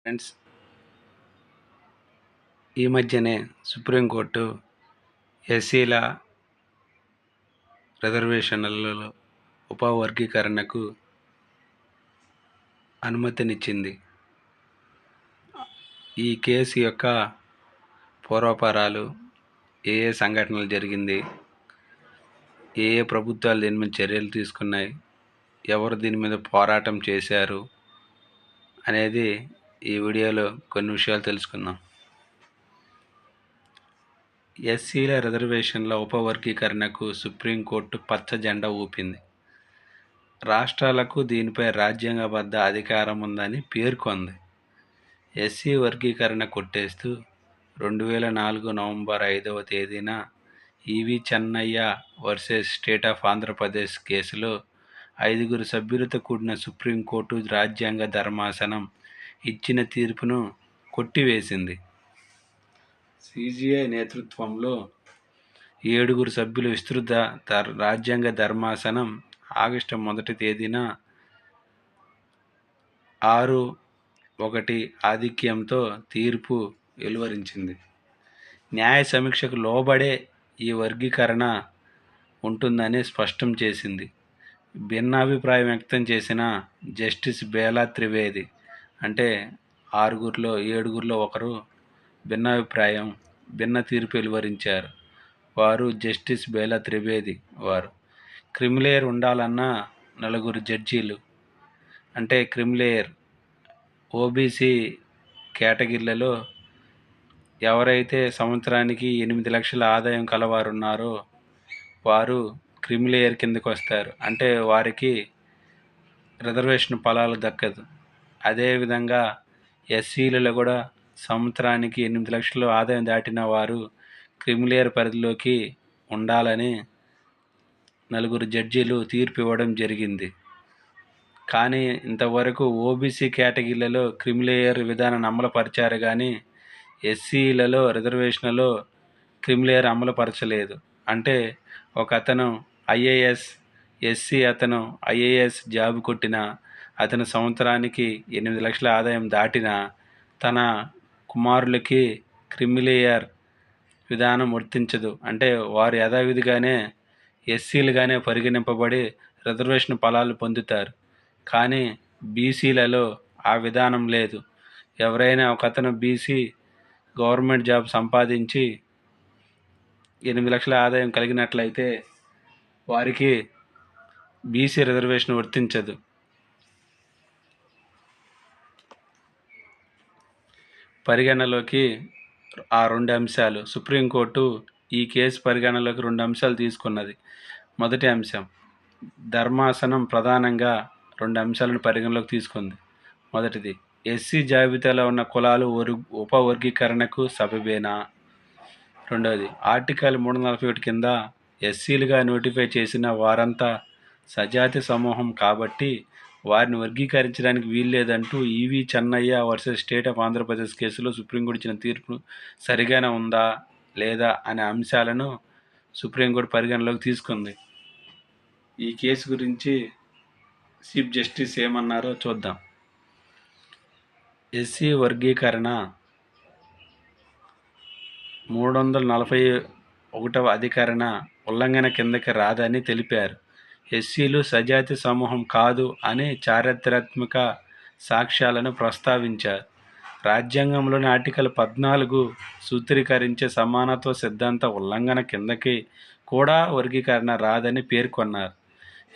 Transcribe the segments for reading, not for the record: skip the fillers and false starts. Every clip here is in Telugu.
ఫ్రెండ్స్, ఈ మధ్యనే సుప్రీంకోర్టు ఎస్సీల రిజర్వేషన్లలో ఉపవర్గీకరణకు అనుమతినిచ్చింది. ఈ కేసు యొక్క పూర్వాపరాలు, ఏ సంఘటనలు జరిగింది, ఏ ప్రభుత్వాలు దీని మీద చర్యలు తీసుకున్నాయి, ఎవరు దీని మీద పోరాటం చేశారు అనేది ఈ వీడియోలో కొన్ని విషయాలు తెలుసుకుందాం. ఎస్సీల రిజర్వేషన్ల ఉపవర్గీకరణకు సుప్రీంకోర్టు పచ్చ జెండా ఊపింది. రాష్ట్రాలకు దీనిపై రాజ్యాంగబద్ధ అధికారం ఉందని పేర్కొంది. ఎస్సీ వర్గీకరణ కొట్టేస్తూ 2004 నవంబర్ 5వ తేదీన ఈవి Chennaiah versus state of Andhra Pradesh కేసులో 5 సభ్యులతో కూడిన సుప్రీంకోర్టు రాజ్యాంగ ధర్మాసనం ఇచ్చిన తీర్పును కొట్టివేసింది. సిజేఐ నేతృత్వంలో 7 సభ్యుల విస్తృత రాజ్యాంగ ధర్మాసనం ఆగస్టు 1 తేదీన 6-1 ఆధిక్యంతో తీర్పు వెలువరించింది. న్యాయ సమీక్షకు లోబడే ఈ వర్గీకరణ ఉంటుందని స్పష్టం చేసింది. భిన్నాభిప్రాయం వ్యక్తం చేసిన జస్టిస్ బేలా త్రివేది, అంటే 7గురిలో ఒకరు భిన్న తీర్పు వెలువరించారు. వారు జస్టిస్ బేలా త్రివేది. వారు క్రిమిలేయర్ ఉండాలన్న 4 జడ్జీలు, అంటే క్రిమిలేయర్ ఓబీసీ కేటగిరీలలో ఎవరైతే సంవత్సరానికి 8 లక్షల ఆదాయం కలవారున్నారో వారు క్రిమిలేయర్ కిందకు వస్తారు. అంటే వారికి రిజర్వేషన్ ఫలాలు దక్కదు. అదేవిధంగా ఎస్సీలలో కూడా సంవత్సరానికి 8 లక్షల ఆదాయం దాటిన వారు క్రిమిలేయర్ పరిధిలోకి ఉండాలని 4 జడ్జీలు తీర్పు ఇవ్వడం జరిగింది. కానీ ఇంతవరకు ఓబీసీ కేటగిరీలలో క్రిమిలేయర్ విధానాన్ని అమలుపరిచారు, కానీ ఎస్సీలలో రిజర్వేషన్లలో క్రిమిలేయర్ అమలుపరచలేదు. అంటే ఒక అతను ఐఏఎస్ ఎస్సీ అతను ఐఏఎస్ జాబ్ కొట్టిన అతను సంవత్సరానికి 8 లక్షల ఆదాయం దాటిన తన కుమారులకి క్రిమిలేయర్ విధానం వర్తించదు. అంటే వారు యథావిధిగానే ఎస్సీలుగానే పరిగణింపబడి రిజర్వేషన్ ఫలాలు పొందుతారు. కానీ బీసీలలో ఆ విధానం లేదు. ఎవరైనా ఒక అతను బీసీ గవర్నమెంట్ జాబ్ సంపాదించి 8 లక్షల ఆదాయం కలిగినట్లయితే వారికి బీసీ రిజర్వేషన్ వర్తించదు. పరిగణలోకి ఆ 2 అంశాలు సుప్రీంకోర్టు ఈ కేసు పరిగణలోకి 2 అంశాలు తీసుకున్నది. మొదటి అంశం, ధర్మాసనం ప్రధానంగా 2 అంశాలను పరిగణలోకి తీసుకుంది. మొదటిది, ఎస్సీ జాబితాలో ఉన్న కులాలు ఉపవర్గీకరణకు సబబేనా? రెండవది, ఆర్టికల్ 341 కింద ఎస్సీలుగా నోటిఫై చేసిన వారంతా సజాతి సమూహం కాబట్టి వారిని వర్గీకరించడానికి వీల్లేదంటూ ఈవి Chennaiah versus state of Andhra Pradesh కేసులో సుప్రీంకోర్టు ఇచ్చిన తీర్పు సరిగానే ఉందా లేదా అనే అంశాలను సుప్రీంకోర్టు పరిగణలోకి తీసుకుంది. ఈ కేసు గురించి చీఫ్ జస్టిస్ ఏమన్నారో చూద్దాం. ఎస్సీ వర్గీకరణ 341వ అధికరణ ఉల్లంఘన కిందకి రాదని తెలిపారు. ఎస్సీలు సజాతి సమూహం కాదు అని చారిత్రాత్మక సాక్ష్యాలను ప్రస్తావించారు. రాజ్యాంగంలోని ఆర్టికల్ 14 సూత్రీకరించే సమానత్వ సిద్ధాంత ఉల్లంఘన కిందకి కూడా వర్గీకరణ రాదని పేర్కొన్నారు.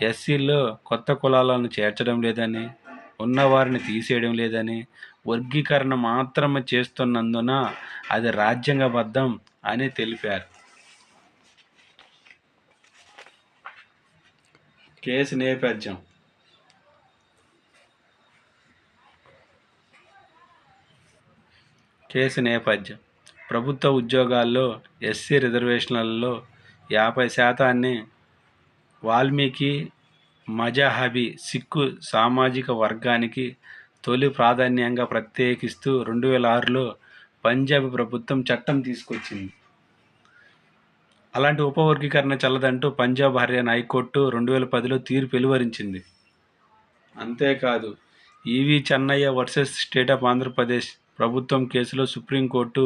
ఎస్సీల్లో కొత్త కులాలను చేర్చడం లేదని, ఉన్నవారిని తీసేయడం లేదని, వర్గీకరణ మాత్రమే చేస్తున్నందున అది రాజ్యాంగబద్ధం అని తెలిపారు. కేసు నేపథ్యం ప్రభుత్వ ఉద్యోగాల్లో ఎస్సీ రిజర్వేషన్లలో 50% వాల్మీకి మజహబీ సిక్కు సామాజిక వర్గానికి తొలి ప్రాధాన్యంగా ప్రత్యేకిస్తూ 2006లో పంజాబ్ ప్రభుత్వం చట్టం తీసుకొచ్చింది. అలాంటి ఉపవర్గీకరణ చల్లదంటూ పంజాబ్ హర్యానా హైకోర్టు 2010లో తీర్పు వెలువరించింది. అంతేకాదు, ఈవి Chennaiah versus state of Andhra Pradesh ప్రభుత్వం కేసులో సుప్రీంకోర్టు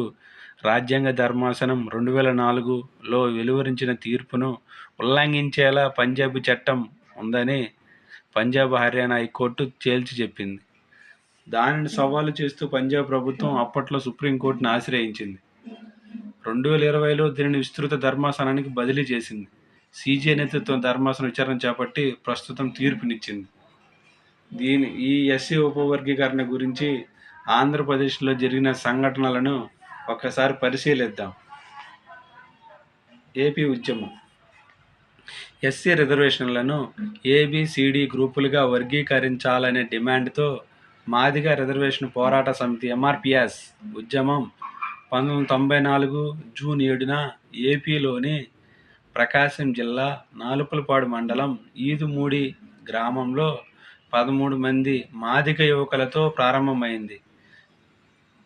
రాజ్యాంగ ధర్మాసనం 2004లో వెలువరించిన తీర్పును ఉల్లంఘించేలా పంజాబ్ చట్టం ఉందని పంజాబ్ హర్యానా హైకోర్టు తేల్చి చెప్పింది. దానిని సవాలు చేస్తూ పంజాబ్ ప్రభుత్వం అప్పట్లో సుప్రీంకోర్టును ఆశ్రయించింది. 2020లో దీనిని విస్తృత ధర్మాసనానికి బదిలీ చేసింది. సీజే నేతృత్వం ధర్మాసనం విచారణ చేపట్టి ప్రస్తుతం తీర్పునిచ్చింది. ఈ ఎస్సీ ఉపవర్గీకరణ గురించి ఆంధ్రప్రదేశ్లో జరిగిన సంఘటనలను ఒకసారి పరిశీలిద్దాం. ఏపీ ఉద్యమం. ఎస్సీ రిజర్వేషన్లను ఏబిసిడి గ్రూపులుగా వర్గీకరించాలనే డిమాండ్తో మాదిగ రిజర్వేషన్ పోరాట సమితి ఎంఆర్పిఎస్ ఉద్యమం 1994 జూన్ 7న ఏపీలోని ప్రకాశం జిల్లా నాలుపులపాడు మండలం ఈదుమూడి గ్రామంలో 13 మంది మాదిగ యువకులతో ప్రారంభమైంది.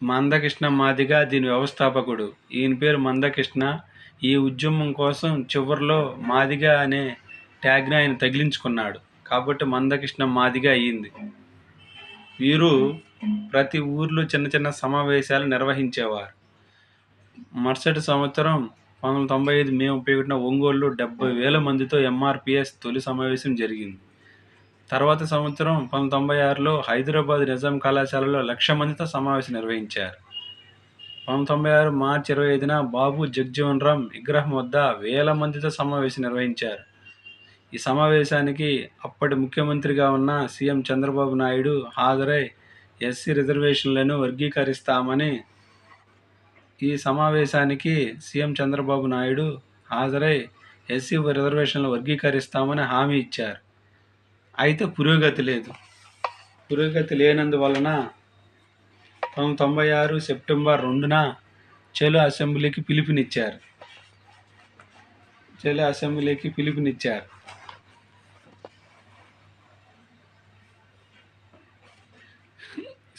మందకృష్ణ మాదిగ దీని వ్యవస్థాపకుడు. ఈయన పేరు మందకృష్ణ. ఈ ఉద్యమం కోసం చివర్లో మాదిగ అనే ట్యాగ్ని ఆయన తగిలించుకున్నాడు కాబట్టి మందకృష్ణ మాదిగ అయ్యింది. వీరు ప్రతి ఊర్లో చిన్న చిన్న సమావేశాలు నిర్వహించేవారు. మరుసటి సంవత్సరం 1995 మే 31న ఒంగోలులో 70,000 మందితో ఎంఆర్పిఎస్ తొలి సమావేశం జరిగింది. తర్వాత సంవత్సరం 1996లో హైదరాబాద్ నిజాం కళాశాలలో 1,00,000 మందితో సమావేశం నిర్వహించారు. 1996 మార్చి 25న బాబు జగజ్జీవన్ రామ్ విగ్రహం వద్ద 1,000 మందితో సమావేశం నిర్వహించారు. ఈ సమావేశానికి అప్పటి ముఖ్యమంత్రిగా ఉన్న సీఎం చంద్రబాబు నాయుడు హాజరై ఎస్సీ రిజర్వేషన్లను వర్గీకరిస్తామని ఈ సమావేశానికి సీఎం చంద్రబాబు నాయుడు హాజరై ఎస్సీ రిజర్వేషన్లు వర్గీకరిస్తామని హామీ ఇచ్చారు. అయితే పురోగతి లేదు. పురోగతి లేనందువలన 1996 సెప్టెంబర్ 2న చలో అసెంబ్లీకి పిలుపునిచ్చారు.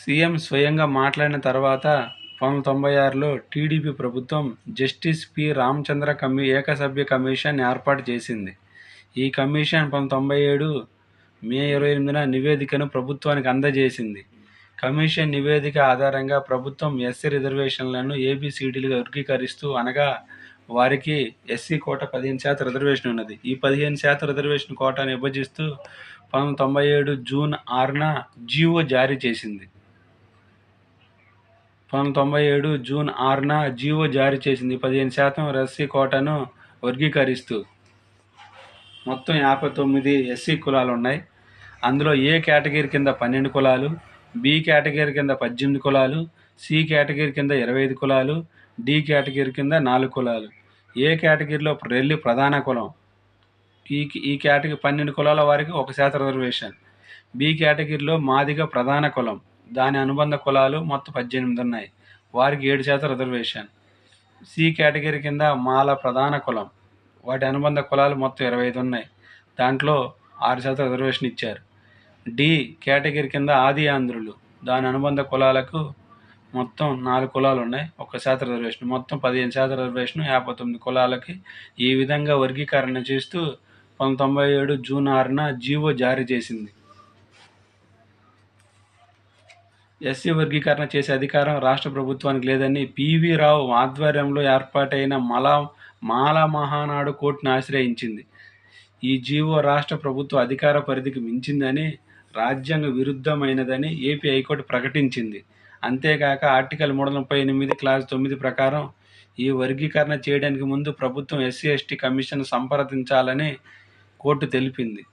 సీఎం స్వయంగా మాట్లాడిన తర్వాత 1996లో టీడీపీ ప్రభుత్వం జస్టిస్ పి రామచంద్ర ఏకసభ్య కమిషన్ ఏర్పాటు చేసింది. ఈ కమిషన్ 1997 మే 28న నివేదికను ప్రభుత్వానికి అందజేసింది. కమిషన్ నివేదిక ఆధారంగా ప్రభుత్వం ఎస్సీ రిజర్వేషన్లను ఏబిసిడీలుగా వర్గీకరిస్తూ, అనగా వారికి ఎస్సీ కోట 15% రిజర్వేషన్ ఉన్నది. ఈ 15% రిజర్వేషన్ కోటాను విభజిస్తూ 1997 జూన్ 6న జీవో జారీ చేసింది. 15% ఎస్సీ కోటాను వర్గీకరిస్తూ మొత్తం 59 ఎస్సీ కులాలు ఉన్నాయి. అందులో ఏ కేటగిరీ కింద 12 కులాలు, బి కేటగిరీ కింద 18 కులాలు, సి కేటగిరీ కింద 25 కులాలు, డి కేటగిరీ కింద 4 కులాలు. ఏ కేటగిరీలో రెల్లి ప్రధాన కులం. ఈ కేటగిరీ 12 కులాల వారికి 1% రిజర్వేషన్. బి కేటగిరీలో మాదిగ ప్రధాన కులం, దాని అనుబంధ కులాలు మొత్తం 18 ఉన్నాయి, వారికి 7% రిజర్వేషన్. సి కేటగిరీ కింద మాల ప్రధాన కులం, వాటి అనుబంధ కులాలు మొత్తం 25 ఉన్నాయి, దాంట్లో 6% రిజర్వేషన్ ఇచ్చారు. డి కేటగిరీ కింద ఆది ఆంధ్రులు, దాని అనుబంధ కులాలకు మొత్తం 4 కులాలు ఉన్నాయి, 1% రిజర్వేషన్. మొత్తం 15% రిజర్వేషన్ 59 కులాలకి. ఈ విధంగా వర్గీకరణ చేస్తూ 1997 జూన్ 6న జీవో జారీ చేసింది. ఎస్సీ వర్గీకరణ చేసే అధికారం రాష్ట్ర ప్రభుత్వానికి లేదని పివి రావు ఆధ్వర్యంలో ఏర్పాటైన మాల మహానాడు కోర్టును ఆశ్రయించింది. ఈ జీవో రాష్ట్ర ప్రభుత్వ అధికార పరిధికి మించిందని, రాజ్యాంగ విరుద్ధమైనదని ఏపీ హైకోర్టు ప్రకటించింది. అంతేకాక ఆర్టికల్ 338 క్లాస్ 9 ప్రకారం ఈ వర్గీకరణ చేయడానికి ముందు ప్రభుత్వం ఎస్సీ ఎస్టీ కమిషన్ సంప్రదించాలని కోర్టు తెలిపింది.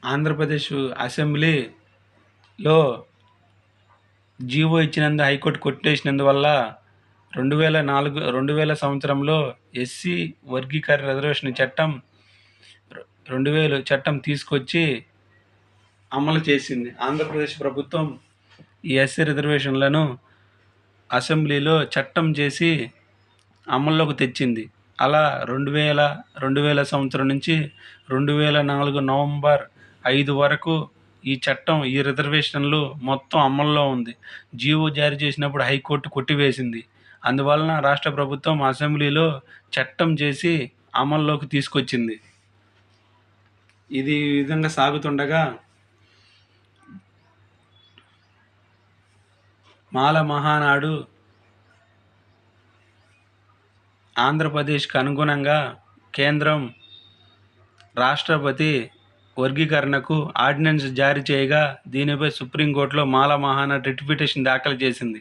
ఆంధ్రప్రదేశ్ అసెంబ్లీలో జీవో ఇచ్చినందు హైకోర్టు కొట్టేసినందువల్ల 2000 సంవత్సరంలో ఎస్సీ వర్గీకరణ రిజర్వేషన్ చట్టం 2000 చట్టం తీసుకొచ్చి అమలు చేసింది. ఆంధ్రప్రదేశ్ ప్రభుత్వం ఈ ఎస్సీ రిజర్వేషన్లను అసెంబ్లీలో చట్టం చేసి అమల్లోకి తెచ్చింది. అలా 2000 సంవత్సరం నుంచి 2004 నవంబర్ 5 వరకు ఈ చట్టం, ఈ రిజర్వేషన్లు మొత్తం అమల్లో ఉంది. జీవో జారీ చేసినప్పుడు హైకోర్టు కొట్టివేసింది. అందువలన రాష్ట్ర ప్రభుత్వం అసెంబ్లీలో చట్టం చేసి అమల్లోకి తీసుకొచ్చింది. ఇది ఈ విధంగా సాగుతుండగా మాల మహానాడు ఆంధ్రప్రదేశ్కి అనుగుణంగా కేంద్రం రాష్ట్రపతి వర్గీకరణకు ఆర్డినెన్స్ జారీ చేయగా దీనిపై సుప్రీంకోర్టులో మాల మహానాడు రిట్ పిటిషన్ దాఖలు చేసింది.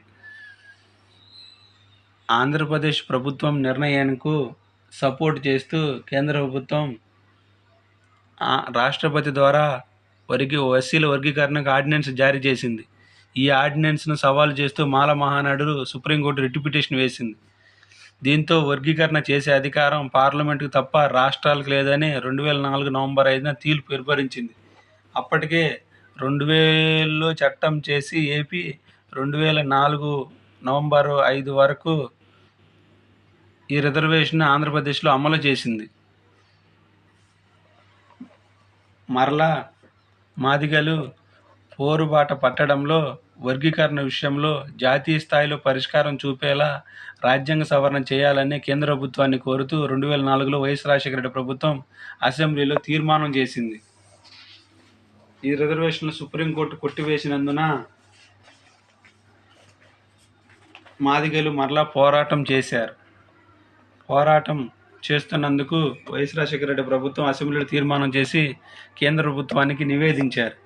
ఆంధ్రప్రదేశ్ ప్రభుత్వం నిర్ణయానికి సపోర్ట్ చేస్తూ కేంద్ర ప్రభుత్వం రాష్ట్రపతి ద్వారా ఎస్సీల వర్గీకరణకు ఆర్డినెన్స్ జారీ చేసింది. ఈ ఆర్డినెన్స్ను సవాలు చేస్తూ మాల మహానాడు సుప్రీంకోర్టు రిట్ పిటిషన్ వేసింది. దీంతో వర్గీకరణ చేసే అధికారం పార్లమెంటుకు తప్ప రాష్ట్రాలకు లేదని 2004 నవంబర్ 5న తీర్పు వెలువరించింది. అప్పటికే 2000లో చట్టం చేసి ఏపీ 2004 నవంబర్ 5 వరకు ఈ రిజర్వేషన్ ఆంధ్రప్రదేశ్లో అమలు చేసింది. మరలా మాదిగలు పోరుబాట పట్టడంలో వర్గీకరణ విషయంలో జాతీయ స్థాయిలో పరిష్కారం చూపేలా రాజ్యాంగ సవరణ చేయాలని కేంద్ర ప్రభుత్వాన్ని కోరుతూ 2004లో వైఎస్ రాజశేఖర రెడ్డి ప్రభుత్వం అసెంబ్లీలో తీర్మానం చేసింది. ఈ రిజర్వేషన్లు సుప్రీంకోర్టు కొట్టివేసినందున మాదిగలు మరలా పోరాటం చేశారు. పోరాటం చేస్తున్నందుకు వైఎస్ రాజశేఖర రెడ్డి ప్రభుత్వం అసెంబ్లీలో తీర్మానం చేసి కేంద్ర ప్రభుత్వానికి నివేదించారు.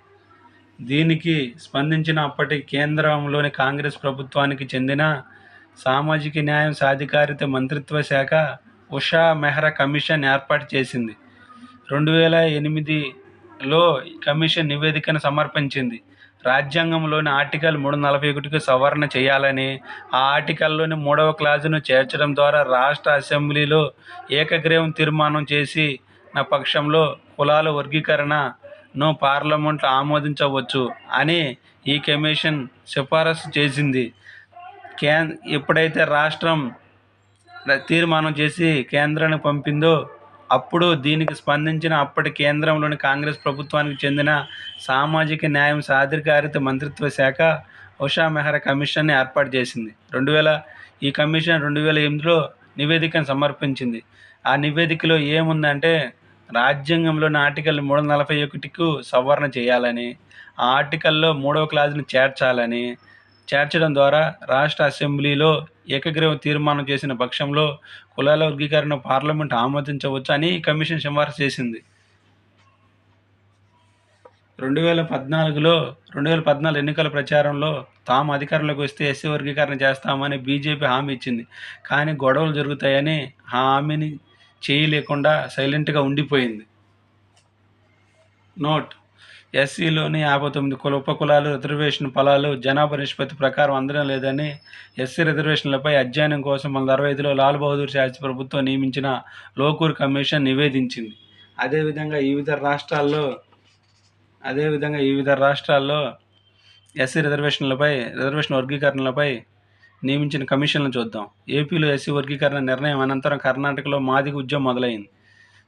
దీనికి స్పందించిన అప్పటి కేంద్రంలోని కాంగ్రెస్ ప్రభుత్వానికి చెందిన సామాజిక న్యాయం సాధికారిత మంత్రిత్వ శాఖ ఉషా మెహ్రా కమిషన్ ఏర్పాటు చేసింది. 2008లో కమిషన్ నివేదికను సమర్పించింది. రాజ్యాంగంలోని ఆర్టికల్ 341కు సవరణ చేయాలని, ఆ ఆర్టికల్లోని 3వ క్లాజును చేర్చడం ద్వారా రాష్ట్ర అసెంబ్లీలో ఏకగ్రీవం తీర్మానం చేసిన పక్షంలో కులాల వర్గీకరణను పార్లమెంట్లో ఆమోదించవచ్చు అని ఈ కమిషన్ సిఫారసు చేసింది. ఎప్పుడైతే రాష్ట్రం తీర్మానం చేసి కేంద్రానికి పంపిందో అప్పుడు దీనికి స్పందించిన అప్పటి కేంద్రంలోని కాంగ్రెస్ ప్రభుత్వానికి చెందిన సామాజిక న్యాయం సాధికారిత మంత్రిత్వ శాఖ ఉషా మెహ్రా కమిషన్ని ఏర్పాటు చేసింది. ఈ కమిషన్ 2008లో నివేదికను సమర్పించింది. ఆ నివేదికలో ఏముందంటే రాజ్యాంగంలోని ఆర్టికల్ 341కు సవరణ చేయాలని, ఆ ఆర్టికల్లో 3వ క్లాజును చేర్చడం ద్వారా రాష్ట్ర అసెంబ్లీలో ఏకగ్రీవ తీర్మానం చేసిన పక్షంలో కులాల వర్గీకరణ పార్లమెంట్ ఆమోదించవచ్చు అని కమిషన్ సిఫారసు చేసింది. 2014 ఎన్నికల ప్రచారంలో తాము అధికారంలోకి వస్తే ఎస్సీ వర్గీకరణ చేస్తామని బీజేపీ హామీ ఇచ్చింది. కానీ గొడవలు జరుగుతాయని హామీని చేయలేకుండా సైలెంట్గా ఉండిపోయింది. నోట్: ఎస్సీలోని 59 ఉపకులాలు రిజర్వేషన్ ఫలాలు జనాభా నిష్పత్తి ప్రకారం అందడం లేదని ఎస్సీ రిజర్వేషన్లపై అధ్యయనం కోసం 1965లో లాల్ బహదూర్ శాస్త్రి ప్రభుత్వం నియమించిన లోకూర్ కమిషన్ నివేదించింది. అదేవిధంగా వివిధ రాష్ట్రాల్లో ఎస్సీ రిజర్వేషన్ వర్గీకరణలపై నియమించిన కమిషన్లను చూద్దాం. ఏపీలో ఎస్సీ వర్గీకరణ నిర్ణయం అనంతరం కర్ణాటకలో మాదిగ ఉద్యమం మొదలైంది.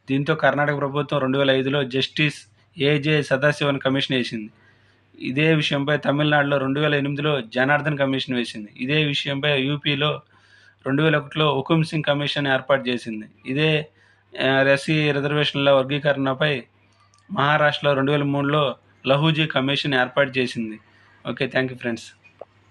దీంతో కర్ణాటక ప్రభుత్వం 2005లో జస్టిస్ ఏజే సదాశివన్ కమిషన్ వేసింది. ఇదే విషయంపై తమిళనాడులో 2008లో జనార్దన్ కమిషన్ వేసింది. ఇదే విషయంపై యూపీలో 2001లో హుకుమ్ సింగ్ కమిషన్ ఏర్పాటు చేసింది. ఇదే ఎస్సీ రిజర్వేషన్ల వర్గీకరణపై మహారాష్ట్రలో 2003లో లహూజీ కమిషన్ ఏర్పాటు చేసింది. Okay, thank you friends.